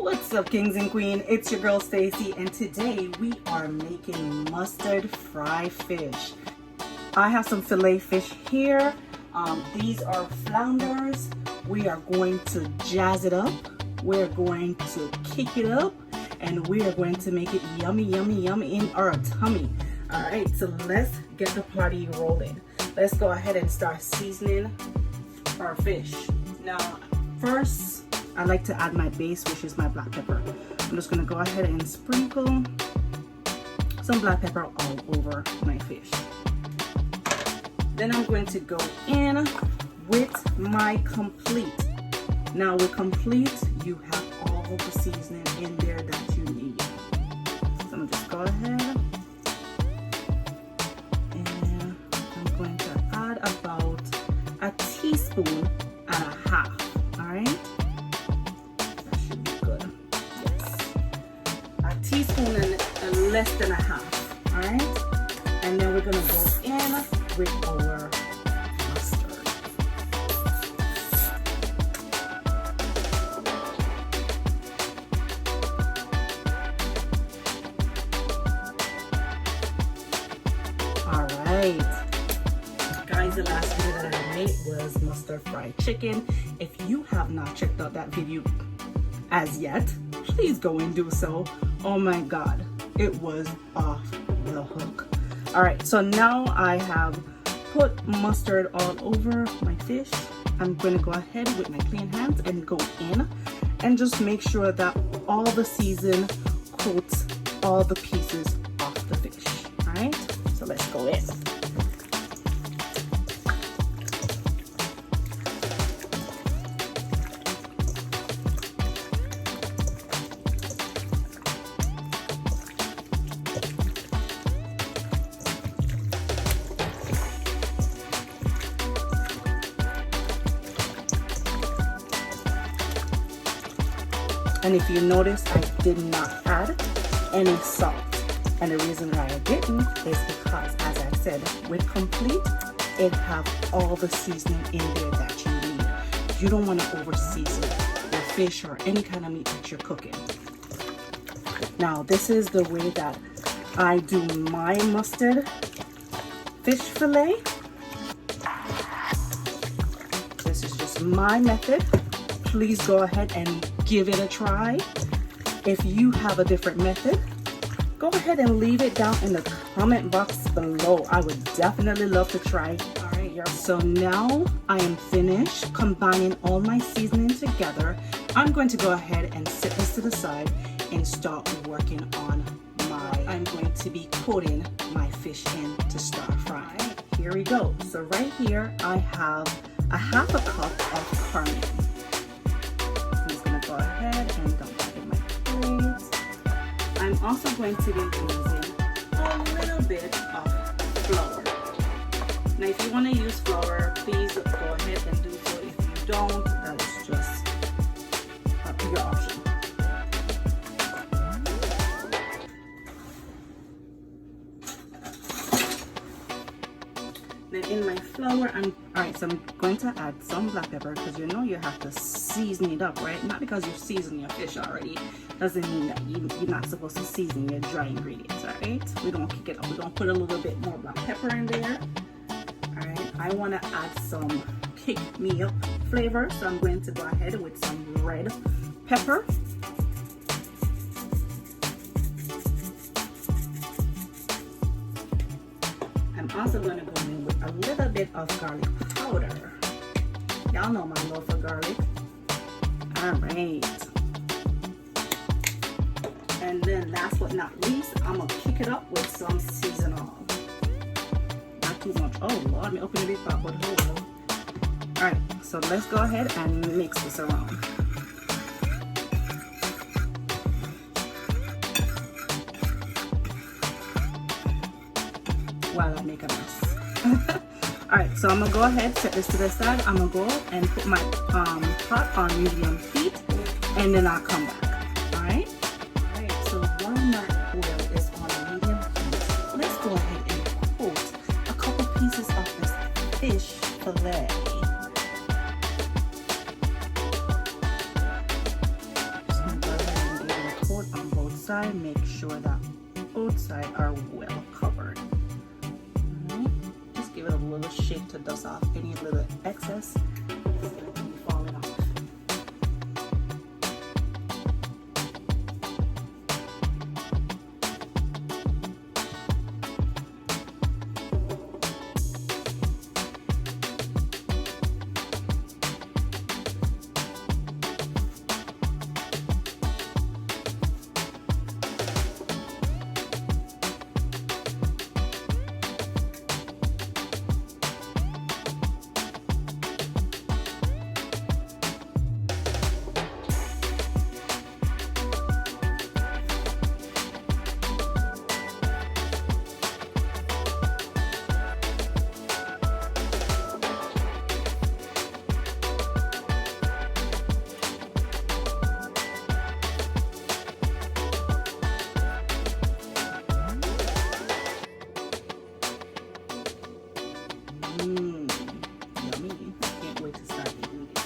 What's up, kings and queen? It's your girl Stacy, and today we are making mustard fry fish. I have some fillet fish here. These are flounders. We are going to jazz it up. We're going to kick it up, and we are going to make it yummy, yummy, yummy in our tummy. All right, so let's get the party rolling. Let's go ahead and start seasoning our fish. Now, first, I like to add my base, which is my black pepper. I'm just gonna go ahead and sprinkle some black pepper all over my fish. Then I'm going to go in with my complete. Now with complete, you have all the seasoning in there that you need. So I'm gonna just go ahead and I'm going to add about a teaspoon and a half, all right? Teaspoon and less than a half, all right? And then we're gonna go in with our mustard. All right, guys, the last video that I made was mustard fried chicken. If you have not checked out that video as yet, please go and do so. Oh my god, it was off the hook. All right, so now I have put mustard all over my fish. I'm going to go ahead with my clean hands and go in and just make sure that all the season coats all the pieces off the fish. All right, so let's go in. And if you notice, I did not add any salt. And the reason why I didn't is because, as I said, with complete, it have all the seasoning in there that you need. You don't want to over season your fish or any kind of meat that you're cooking. Now, this is the way that I do my mustard fish fillet. This is just my method. Please go ahead and give it a try. If you have a different method, go ahead and leave it down in the comment box below. I would definitely love to try. All right, y'all. So now I am finished combining all my seasoning together. I'm going to go ahead and set this to the side and start working on I'm going to be coating my fish in to start frying. Right, here we go. So right here, I have a half a cup of caramel. Go ahead and dump that in my plate. I'm also going to be using a little bit of flour. Now, if you want to use flour, please go ahead and do so. If you don't, that is just your option. Then in my flour, alright, so I'm going to add some black pepper because you know you have to season it up, right? Not because you've seasoned your fish already doesn't mean that you're not supposed to season your dry ingredients, alright? We're going to kick it up. We're going to put a little bit more black pepper in there. Alright, I want to add some kick me up flavor, so I'm going to go ahead with some red pepper. I'm also going to go in with a little bit of garlic powder. Y'all know my love for garlic. Alright. And then last but not least, I'm going to kick it up with some seasonal. Not too much. Oh Lord, me open a bit up, but hold on. Alright, so let's go ahead and mix this around. While I make a mess. Alright, so I'm gonna go ahead, set this to the side. I'm gonna go and put my pot on medium heat, and then I'll come back. Alright? Alright, so while my oil is on medium heat, let's go ahead and coat a couple pieces of this fish fillet. Just gonna go ahead fry, make sure that outside are well covered. Alright, just give it a little shake to dust off any little excess that can be falling off. Yummy. I can't wait to start eating this.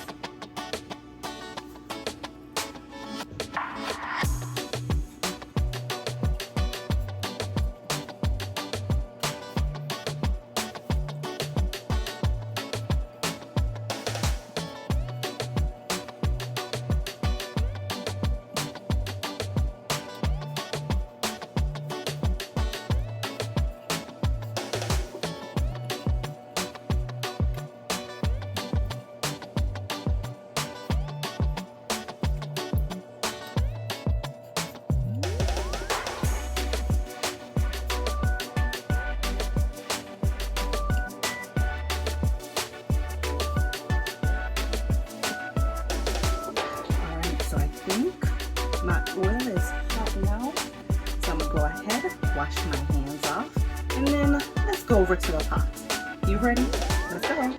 My oil is hot now, so I'm gonna go ahead, wash my hands off, and then let's go over to the pot. You ready? Let's go.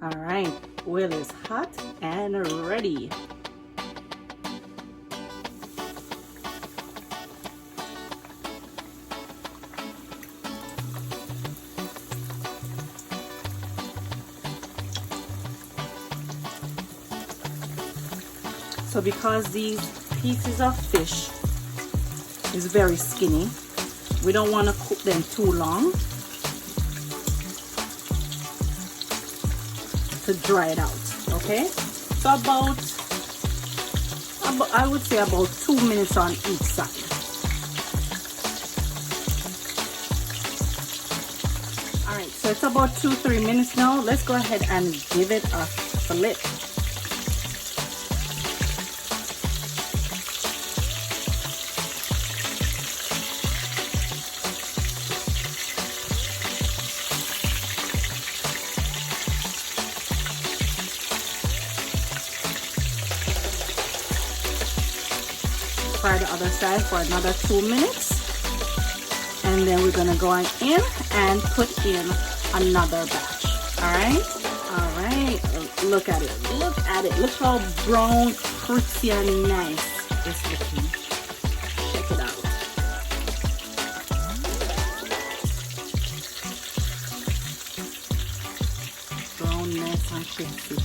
All right, oil is hot and ready. So because these pieces of fish is very skinny, we don't want to cook them too long to dry it out, okay? So about I would say about 2 minutes on each side. All right, so it's about 2-3 minutes now. Let's go ahead and give it a fillet. Fry the other side for another 2 minutes, and then we're gonna go in and put in another batch. All right, look at it, look how brown, pretty and nice it's looking. Check it out. Brown, nice and crispy.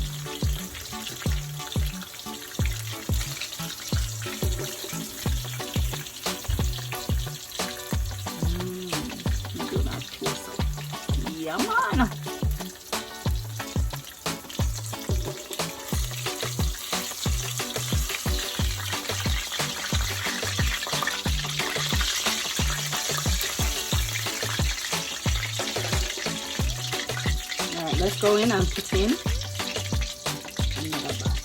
Yeah, man. All right, let's go in and put in another batch.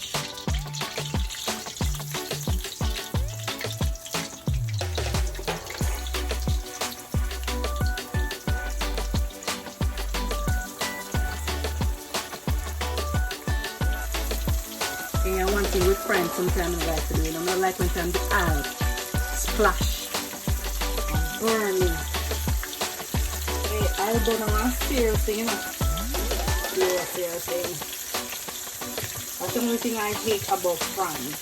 Yeah, one thing with friends sometimes I like to do, I don't like when time the oil splash and burn me. Hey, I don't know what seriously, you know. Yeah, seriously. That's the only thing I hate about frying.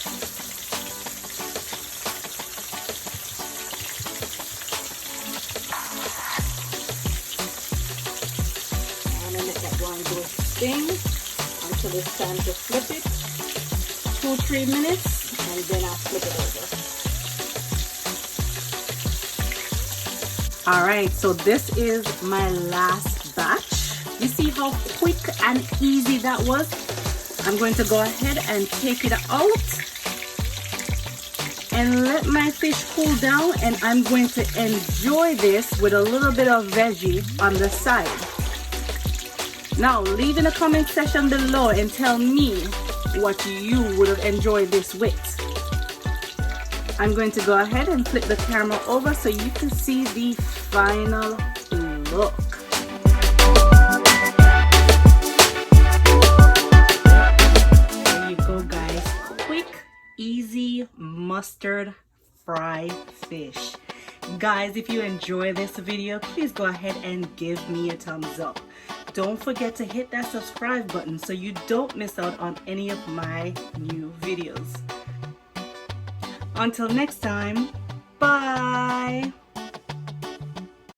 I'm gonna let that one go steam until it's time to flip it. 2-3 minutes, and then I'll flip it over. All right, so this is my last batch. You see how quick and easy that was? I'm going to go ahead and take it out and let my fish cool down, and I'm going to enjoy this with a little bit of veggie on the side. Now leave in the comment section below and tell me what you would have enjoyed this with. I'm going to go ahead and flip the camera over so you can see the final look. There you go, guys. Quick, easy mustard fried fish. Guys, if you enjoy this video, please go ahead and give me a thumbs up. Don't forget to hit that subscribe button so you don't miss out on any of my new videos. Until next time, bye!